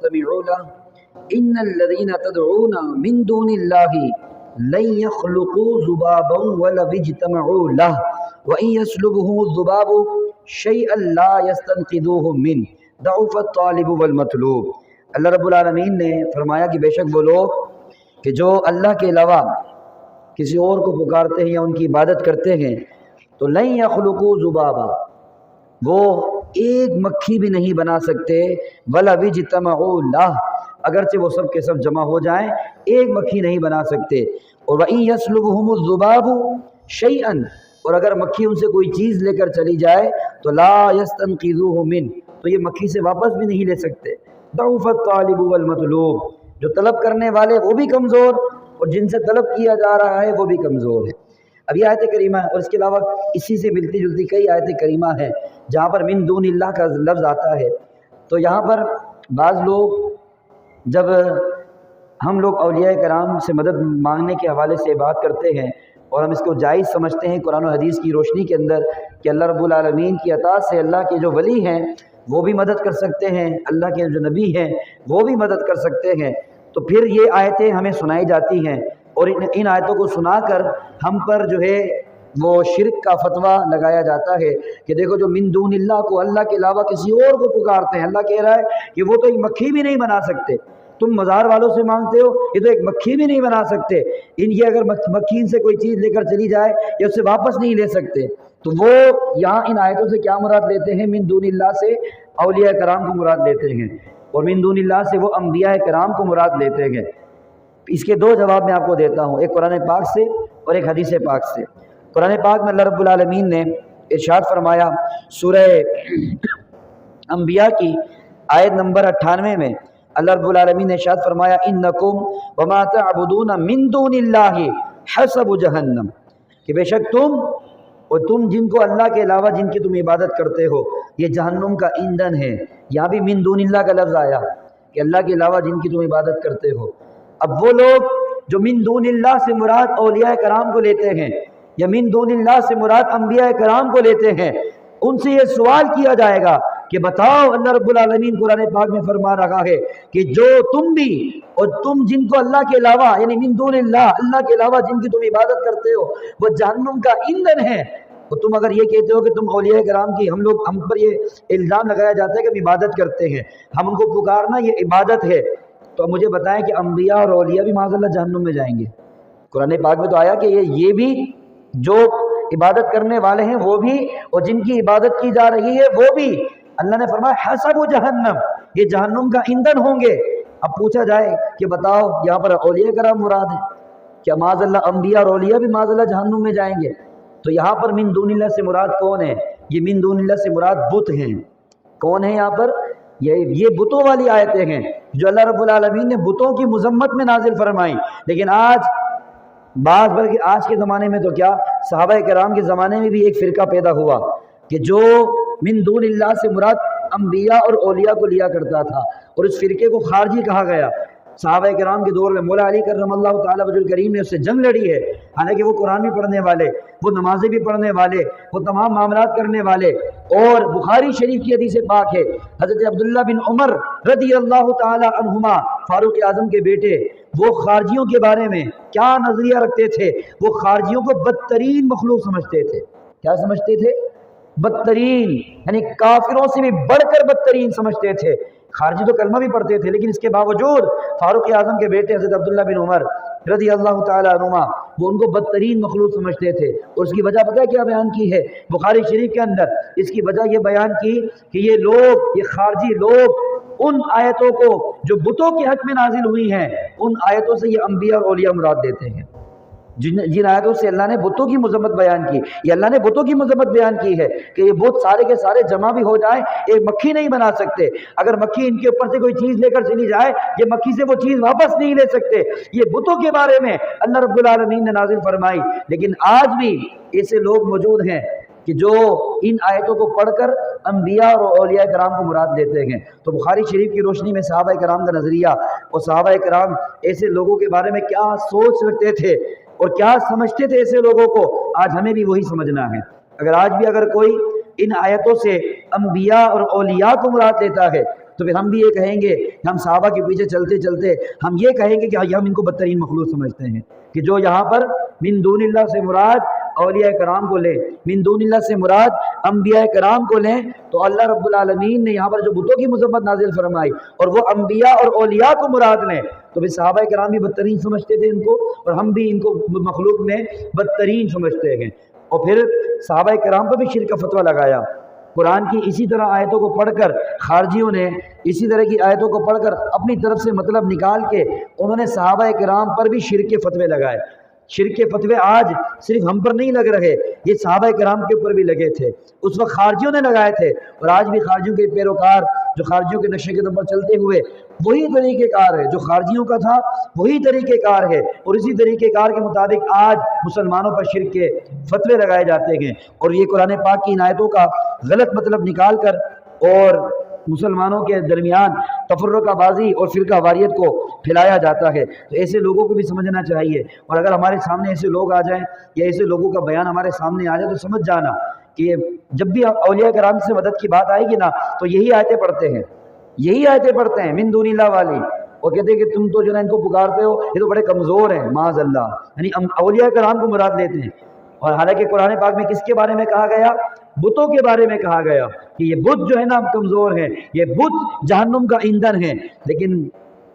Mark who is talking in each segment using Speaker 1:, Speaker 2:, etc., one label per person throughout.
Speaker 1: فاستمعوا له ان الذين تدعون من دون الله لن يخلقوا ذبابا ولو اجتمعوا له وان يسلبهم الذباب شيئا لا يستنقذوه منه ضعف الطالب والمطلوب۔ اللہ رب العالمین نے فرمایا کہ بے شک وہ لوگ کہ جو اللہ کے علاوہ کسی اور کو پکارتے ہیں یا ان کی عبادت کرتے ہیں تو لن یخلقوا ذبابا، وہ ایک مکھی بھی نہیں بنا سکتے، وَلَوِ اجْتَمَعُوا لَهُ، اگرچہ وہ سب کے سب جمع ہو جائیں ایک مکھی نہیں بنا سکتے۔ اور وَإِن يَسْلُبْهُمُ الذُّبَابُ شَيْئًا، اور اگر مکھی ان سے کوئی چیز لے کر چلی جائے تو لَا يَسْتَنْقِذُوهُ مِنْ، تو یہ مکھی سے واپس بھی نہیں لے سکتے۔ ضَعُفَ الطَّالِبُ وَالْمَطْلُوبُ، جو طلب کرنے والے وہ بھی کمزور اور جن سے طلب کیا جا رہا ہے وہ بھی کمزور ہے۔ اب یہ آیت کریمہ اور اس کے علاوہ اسی سے ملتی جلتی کئی آیت کریمہ ہیں جہاں پر من دون اللہ کا لفظ آتا ہے۔ تو یہاں پر بعض لوگ جب ہم لوگ اولیاء کرام سے مدد مانگنے کے حوالے سے بات کرتے ہیں اور ہم اس کو جائز سمجھتے ہیں قرآن و حدیث کی روشنی کے اندر کہ اللہ رب العالمین کی عطا سے اللہ کے جو ولی ہیں وہ بھی مدد کر سکتے ہیں، اللہ کے جو نبی ہیں وہ بھی مدد کر سکتے ہیں، تو پھر یہ آیتیں ہمیں سنائی جاتی ہیں اور ان آیتوں کو سنا کر ہم پر جو ہے وہ شرک کا فتویٰ لگایا جاتا ہے کہ دیکھو جو من دون اللہ کو اللہ کے علاوہ کسی اور کو پکارتے ہیں، اللہ کہہ رہا ہے کہ وہ تو ایک مکھی بھی نہیں بنا سکتے، تم مزار والوں سے مانگتے ہو یہ تو ایک مکھی بھی نہیں بنا سکتے، ان کی اگر مکھی ان سے کوئی چیز لے کر چلی جائے یا اس سے واپس نہیں لے سکتے۔ تو وہ یہاں ان آیتوں سے کیا مراد لیتے ہیں؟ من دون اللہ سے اولیاء کرام کو مراد لیتے ہیں اور من دون اللہ سے وہ انبیاء کرام کو مراد لیتے ہیں۔ اس کے دو جواب میں آپ کو دیتا ہوں، ایک قرآن پاک سے اور ایک حدیث پاک سے۔ قرآن پاک میں اللہ رب العالمین نے ارشاد فرمایا سورہ انبیاء کی آیت نمبر 98 میں اللہ رب العالمین نے ارشاد فرمایا انکم وما تعبدون من دون اللہ حسب جہنم، کہ بے شک تم اور تم جن کو اللہ کے علاوہ جن کی تم عبادت کرتے ہو یہ جہنم کا ایندھن ہے۔ یہاں بھی من دون اللہ کا لفظ آیا کہ اللہ کے علاوہ جن کی تم عبادت کرتے ہو۔ اب وہ لوگ جو من دون اللہ سے مراد اولیاء کرام کو لیتے ہیں یا من دون اللہ سے مراد انبیاء کرام کو لیتے ہیں، ان سے یہ سوال کیا جائے گا کہ بتاؤ، اللہ رب العالمین قرآن پاک میں فرما رہا ہے کہ جو تم بھی اور تم جن کو اللہ کے علاوہ یعنی من دون اللہ، اللہ کے علاوہ جن کی تم عبادت کرتے ہو وہ جہنم کا ایندھن ہے، اور تم اگر یہ کہتے ہو کہ تم اولیاء کرام کی ہم پر یہ الزام لگایا جاتا ہے کہ ہم عبادت کرتے ہیں، ہم ان کو پکارنا یہ عبادت ہے، تو مجھے بتائیں کہ انبیاء اور اولیاء بھی معاذ اللہ جہنم میں جائیں گے؟ قرآن پاک میں تو آیا کہ یہ بھی جو عبادت کرنے والے ہیں وہ بھی اور جن کی عبادت کی جا رہی ہے وہ بھی، اللہ نے فرمایا حسب جہنم، یہ جہنم کا ایندھن ہوں گے۔ اب پوچھا جائے کہ بتاؤ یہاں پر اولیاء کرام مراد ہے، کیا معاذ اللہ انبیاء اور اولیاء بھی معاذ اللہ جہنم میں جائیں گے؟ تو یہاں پر من دون اللہ سے مراد کون ہے؟ یہ من دون اللہ سے مراد بت ہیں۔ کون ہے یہاں پر؟ یہ بتوں والی آیتیں ہیں جو اللہ رب العالمین نے بتوں کی مذمت میں نازل فرمائی۔ لیکن بلکہ آج کے زمانے میں تو کیا صحابہ کرام کے زمانے میں بھی ایک فرقہ پیدا ہوا کہ جو من دون اللہ سے مراد انبیاء اور اولیاء کو لیا کرتا تھا، اور اس فرقے کو خارجی کہا گیا۔ صحابہ کرام کے دور میں مولا علی کرم اللہ تعالیٰ وجہ الکریم نے اس سے جنگ لڑی ہے، حالانکہ وہ قرآن بھی پڑھنے والے، وہ نمازیں بھی پڑھنے والے، وہ تمام معاملات کرنے والے، اور بخاری شریف کی حدیث پاک ہے حضرت عبداللہ بن عمر رضی اللہ تعالیٰ عنہما فاروق اعظم کے بیٹے، وہ خارجیوں کے بارے میں کیا نظریہ رکھتے تھے؟ وہ خارجیوں کو بدترین مخلوق سمجھتے تھے۔ کیا سمجھتے تھے؟ بدترین، یعنی کافروں سے بھی بڑھ کر بدترین سمجھتے تھے۔ خارجی تو کلمہ بھی پڑھتے تھے لیکن اس کے باوجود فاروق اعظم کے بیٹے حضرت عبداللہ بن عمر رضی اللہ تعالیٰ عنہما وہ ان کو بدترین مخلوق سمجھتے تھے، اور اس کی وجہ پتہ ہے کیا بیان کی ہے بخاری شریف کے اندر؟ اس کی وجہ یہ بیان کی کہ یہ خارجی لوگ ان آیتوں کو جو بتوں کے حق میں نازل ہوئی ہیں ان آیتوں سے یہ انبیاء اور اولیاء مراد دیتے ہیں۔ جن آیتوں سے اللہ نے بتوں کی مذمت بیان کی، یہ اللہ نے بتوں کی مذمت بیان کی ہے کہ یہ بت سارے کے سارے جمع بھی ہو جائیں ایک مکھی نہیں بنا سکتے، اگر مکھی ان کے اوپر سے کوئی چیز لے کر چلی جائے یہ مکھی سے وہ چیز واپس نہیں لے سکتے۔ یہ بتوں کے بارے میں اللہ رب العالمین نے نازل فرمائی، لیکن آج بھی ایسے لوگ موجود ہیں کہ جو ان آیتوں کو پڑھ کر انبیاء اور اولیاء کرام کو مراد دیتے ہیں۔ تو بخاری شریف کی روشنی میں صحابہ کرام کا نظریہ اور صحابہ کرام ایسے لوگوں کے بارے میں کیا سوچ رکھتے تھے اور کیا سمجھتے تھے ایسے لوگوں کو، آج ہمیں بھی وہی سمجھنا ہے۔ اگر آج بھی کوئی ان آیتوں سے انبیاء اور اولیاء کو مراد لیتا ہے تو پھر ہم بھی یہ کہیں گے کہ ہم صحابہ کے پیچھے چلتے چلتے ہم یہ کہیں گے کہ ہم ان کو بدترین مخلوق سمجھتے ہیں، کہ جو یہاں پر من دون اللہ سے مراد اولیاء کرام کو لیں، من دون اللہ سے مراد انبیاء کرام کو لیں، تو اللہ رب العالمین نے یہاں پر جو بتوں کی مذمت نازل فرمائی اور وہ انبیاء اور اولیاء کو مراد لیں، تو پھر صحابہ کرام بھی بدترین سمجھتے تھے ان کو، اور ہم بھی ان کو مخلوق میں بدترین سمجھتے ہیں۔ اور پھر صحابہ کرام پر بھی شرک کا فتویٰ لگایا۔ قرآن کی اسی طرح آیتوں کو پڑھ کر خارجیوں نے اسی طرح کی آیتوں کو پڑھ کر اپنی طرف سے مطلب نکال کے انہوں نے صحابہ کرام پر بھی شرک کے فتوے لگائے۔ شرک کے فتوے آج صرف ہم پر نہیں لگ رہے، یہ صحابہ کرام کے اوپر بھی لگے تھے، اس وقت خارجیوں نے لگائے تھے، اور آج بھی خارجیوں کے پیروکار جو خارجیوں کے نقشے قدم پر چلتے ہوئے وہی طریقہ کار ہے جو خارجیوں کا تھا، وہی طریقہ کار ہے، اور اسی طریقہ کار کے مطابق آج مسلمانوں پر شرک کے فتوے لگائے جاتے ہیں، اور یہ قرآن پاک کی ان آیتوں کا غلط مطلب نکال کر اور مسلمانوں کے درمیان تفرقہ بازی اور فرقہ واریت کو پھیلایا جاتا ہے۔ تو ایسے لوگوں کو بھی سمجھنا چاہیے، اور اگر ہمارے سامنے ایسے لوگ آ جائیں یا ایسے لوگوں کا بیان ہمارے سامنے آ جائے تو سمجھ جانا کہ جب بھی اولیاء کرام سے مدد کی بات آئے گی نا تو یہی آیتیں پڑھتے ہیں، یہی آیتیں پڑھتے ہیں من دون اللہ والی، اور کہتے ہیں کہ تم تو جو ہے ان کو پکارتے ہو یہ تو بڑے کمزور ہیں، معاذ اللہ، یعنی اولیاء کرام کو مراد لیتے ہیں۔ اور حالانکہ قرآن پاک میں کس کے بارے میں کہا گیا؟ بتوں کے بارے میں کہا گیا کہ یہ بت جو ہے نا کمزور ہیں، یہ بت جہنم کا ایندھن ہے۔ لیکن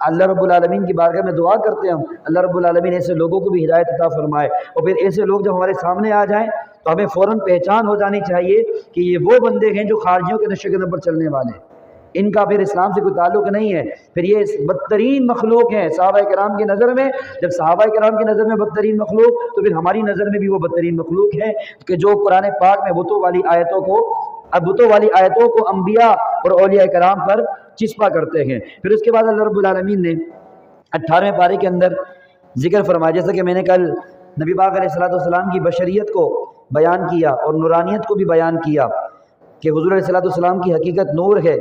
Speaker 1: اللہ رب العالمین کی بارگاہ میں دعا کرتے ہیں ہم، اللہ رب العالمین ایسے لوگوں کو بھی ہدایت عطا فرمائے، اور پھر ایسے لوگ جب ہمارے سامنے آ جائیں تو ہمیں فوراً پہچان ہو جانی چاہیے کہ یہ وہ بندے ہیں جو خارجیوں کے نقشے قدم پر چلنے والے ہیں، ان کا پھر اسلام سے کوئی تعلق نہیں ہے، پھر یہ بدترین مخلوق ہیں صحابہ کرام کی نظر میں۔ جب صحابہ کرام کی نظر میں بدترین مخلوق تو پھر ہماری نظر میں بھی وہ بدترین مخلوق ہے کہ جو قرآن پاک میں بتوں والی آیتوں کو انبیاء اور اولیاء کرام پر چسپا کرتے ہیں۔ پھر اس کے بعد اللہ رب العالمین نے 18ویں پارے کے اندر ذکر فرمایا، جیسا کہ میں نے کل نبی پاک علیہ الصلوۃ والسلام کی بشریت کو بیان کیا اور نورانیت کو بھی بیان کیا کہ حضور علیہ الصلوۃ والسلام کی حقیقت نور ہے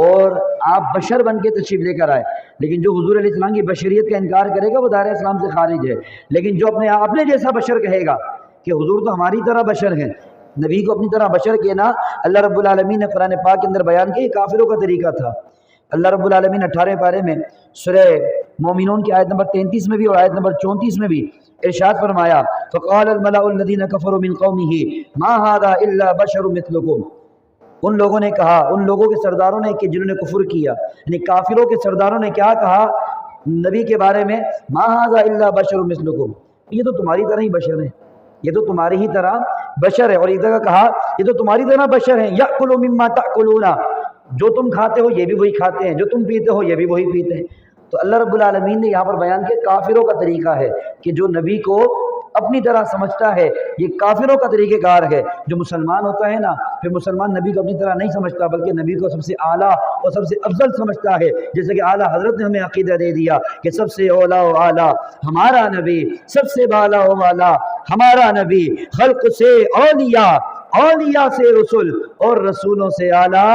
Speaker 1: اور آپ بشر بن کے تشریف لے کر آئے، لیکن جو حضور علیہ السلام کی بشریت کا انکار کرے گا وہ دائرہ اسلام سے خارج ہے۔ لیکن جو اپنے جیسا بشر کہے گا کہ حضور تو ہماری طرح بشر ہیں، نبی کو اپنی طرح بشر کہنا اللہ رب العالمین نے قرآن پاک کے اندر بیان کیا، یہ کافروں کا طریقہ تھا۔ اللہ رب العالمین 18ویں پارے میں سورہ مومنون کی آیت نمبر 33 میں بھی اور آیت نمبر 34 میں بھی ارشاد فرمایا، فقال الملأ الذين كفروا من قومه ما هذا الا بشر مثلكم، ان لوگوں نے کہا، ان لوگوں کے سرداروں نے کہ جنہوں نے کفر کیا، یعنی کافروں کے سرداروں نے کیا کہا نبی کے بارے میں، ما هذا الا بشر مثلكم، یہ تو تمہاری طرح ہی بشر ہیں، یہ تو تمہاری ہی طرح بشر ہے۔ اور ایک جگہ کہا یہ تو تمہاری طرح بشر ہیں، یأکل مما تأکلون، جو تم کھاتے ہو یہ بھی وہی کھاتے ہیں، جو تم پیتے ہو یہ بھی وہی پیتے ہیں۔ تو اللہ رب العالمین نے یہاں پر بیان کیا کافروں کا طریقہ ہے کہ جو نبی کو اپنی طرح سمجھتا ہے یہ کافروں کا طریقہ کار ہے۔ جو مسلمان ہوتا ہے نا پھر مسلمان نبی کو اپنی طرح نہیں سمجھتا بلکہ نبی کو سب سے اعلیٰ اور سب سے افضل سمجھتا ہے، جیسے کہ اعلیٰ حضرت نے ہمیں عقیدہ دے دیا کہ سب سے اولیٰ و اعلیٰ ہمارا نبی، سب سے بالا و بالا ہمارا نبی، خلق سے اولیاء، اولیاء سے رسول اور رسولوں سے اعلیٰ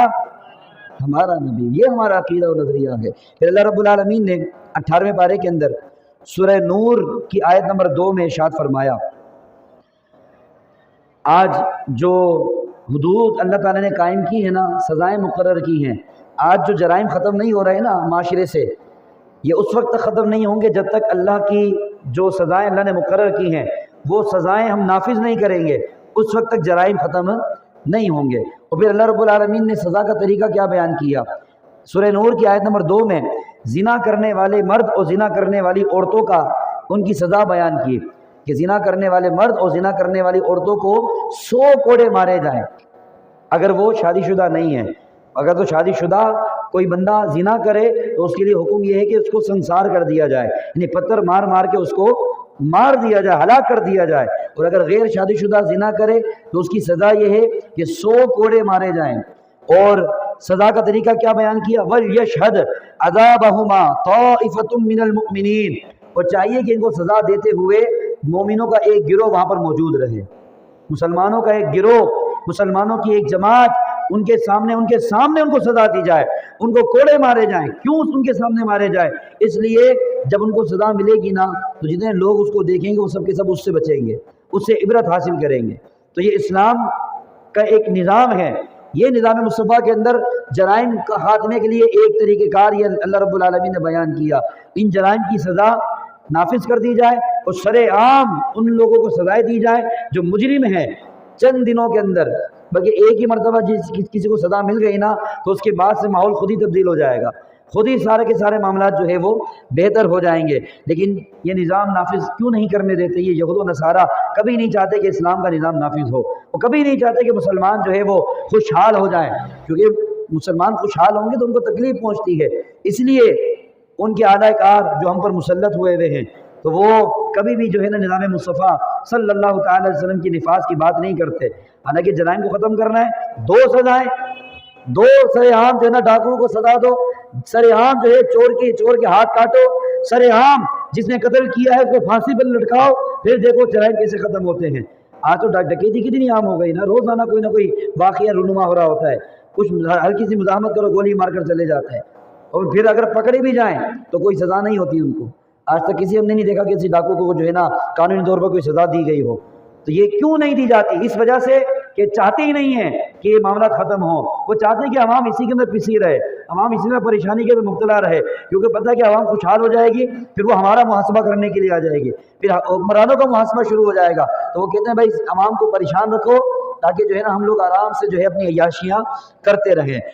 Speaker 1: ہمارا نبی، یہ ہمارا عقیدہ و نظریہ ہے۔ پھر اللہ رب العالمین نے 18ویں پارے کے اندر سورہ نور کی آیت نمبر 2 میں ارشاد فرمایا، آج جو حدود اللہ تعالیٰ نے قائم کی ہے نا، سزائیں مقرر کی ہیں، آج جو جرائم ختم نہیں ہو رہے نا معاشرے سے، یہ اس وقت تک ختم نہیں ہوں گے جب تک اللہ کی جو سزائیں اللہ نے مقرر کی ہیں وہ سزائیں ہم نافذ نہیں کریں گے، اس وقت تک جرائم ختم نہیں ہوں گے۔ اور پھر اللہ رب العالمین نے سزا کا طریقہ کیا بیان کیا، سورہ نور کی آیت نمبر 2 میں زنا کرنے والے مرد اور زنا کرنے والی عورتوں کا ان کی سزا بیان کی کہ زنا کرنے والے مرد اور زنا کرنے والی عورتوں کو 100 کوڑے مارے جائیں اگر وہ شادی شدہ نہیں ہیں۔ اگر تو شادی شدہ کوئی بندہ زنا کرے تو اس کے لیے حکم یہ ہے کہ اس کو سنسار کر دیا جائے، یعنی پتھر مار مار کے اس کو مار دیا جائے، ہلاک کر دیا جائے۔ اور اگر غیر شادی شدہ زنا کرے تو اس کی سزا یہ ہے کہ 100 کوڑے مارے جائیں۔ اور سزا کا طریقہ کیا بیان کیا، وَلْيَشْهَدْ عَذَابَهُمَا طَائِفَةٌ مِّنَ الْمُؤْمِنِينَ، اور چاہیے کہ ان کو سزا دیتے ہوئے مومنوں کا ایک گروہ وہاں پر موجود رہے، مسلمانوں کا ایک گروہ، مسلمانوں کی ایک جماعت ان کے سامنے ان کو سزا دی جائے، ان کو کوڑے مارے جائیں۔ کیوں ان کے سامنے مارے جائیں؟ اس لیے جب ان کو سزا ملے گی نا تو جتنے لوگ اس کو دیکھیں گے وہ سب کے سب اس سے بچیں گے، اس سے عبرت حاصل کریں گے۔ تو یہ اسلام کا ایک نظام ہے، یہ نظام مصطفیٰ کے اندر جرائم کا خاتمے کے لیے ایک طریقہ کار یہ اللہ رب العالمین نے بیان کیا، ان جرائم کی سزا نافذ کر دی جائے اور سر عام ان لوگوں کو سزائیں دی جائے جو مجرم ہیں چند دنوں کے اندر، بلکہ ایک ہی مرتبہ کسی کو سزا مل گئی نا تو اس کے بعد سے ماحول خود ہی تبدیل ہو جائے گا، خود ہی سارے کے سارے معاملات جو ہے وہ بہتر ہو جائیں گے۔ لیکن یہ نظام نافذ کیوں نہیں کرنے دیتے؟ یہ یہود و نصارہ کبھی نہیں چاہتے کہ اسلام کا نظام نافذ ہو، وہ کبھی نہیں چاہتے کہ مسلمان جو ہے وہ خوشحال ہو جائیں، کیونکہ مسلمان خوشحال ہوں گے تو ان کو تکلیف پہنچتی ہے، اس لیے ان کے اعلی کار جو ہم پر مسلط ہوئے ہیں تو وہ کبھی بھی جو ہے نا نظام مصطفیٰ صلی اللہ تعالی علیہ وسلم کی نفاذ کی بات نہیں کرتے۔ حالانکہ جرائم کو ختم کرنا ہے، دو سزائیں، دو سر عام جو ہے نا ڈاکوؤں کو سزا دو، سر عام جو ہے چور کے ہاتھ کاٹو، سر عام جس نے قتل کیا ہے اس کو پھانسی پر لٹکاؤ، پھر دیکھو جرائم کیسے ختم ہوتے ہیں۔ آج تو ڈکیتی کتنی عام ہو گئی نا، روزانہ کوئی نہ کوئی واقعہ رونما ہو رہا ہوتا ہے، کچھ ہلکی سی مزاحمت کرو گولی مار کر چلے جاتے ہیں، اور پھر اگر پکڑے بھی جائیں تو کوئی سزا نہیں ہوتی ان کو۔ آج تک کسی ہم نے نہیں دیکھا کہ کسی ڈاکو کو جو ہے نا قانونی طور پر کوئی سزا دی گئی ہو۔ تو یہ کیوں نہیں دی جاتی؟ اس وجہ سے کہ چاہتے ہی نہیں ہیں کہ یہ معاملات ختم ہوں، وہ چاہتے ہیں کہ عوام اسی کے اندر پسی رہے، عوام اسی میں پریشانی کے اندر مبتلا رہے، کیونکہ پتہ ہے کہ عوام خوشحال ہو جائے گی پھر وہ ہمارا محاسبہ کرنے کے لیے آ جائے گی، پھر حکمرانوں کا محاسبہ شروع ہو جائے گا، تو وہ کہتے ہیں بھائی عوام کو پریشان رکھو تاکہ جو ہے نا ہم لوگ آرام سے جو ہے اپنی عیاشیاں کرتے رہیں۔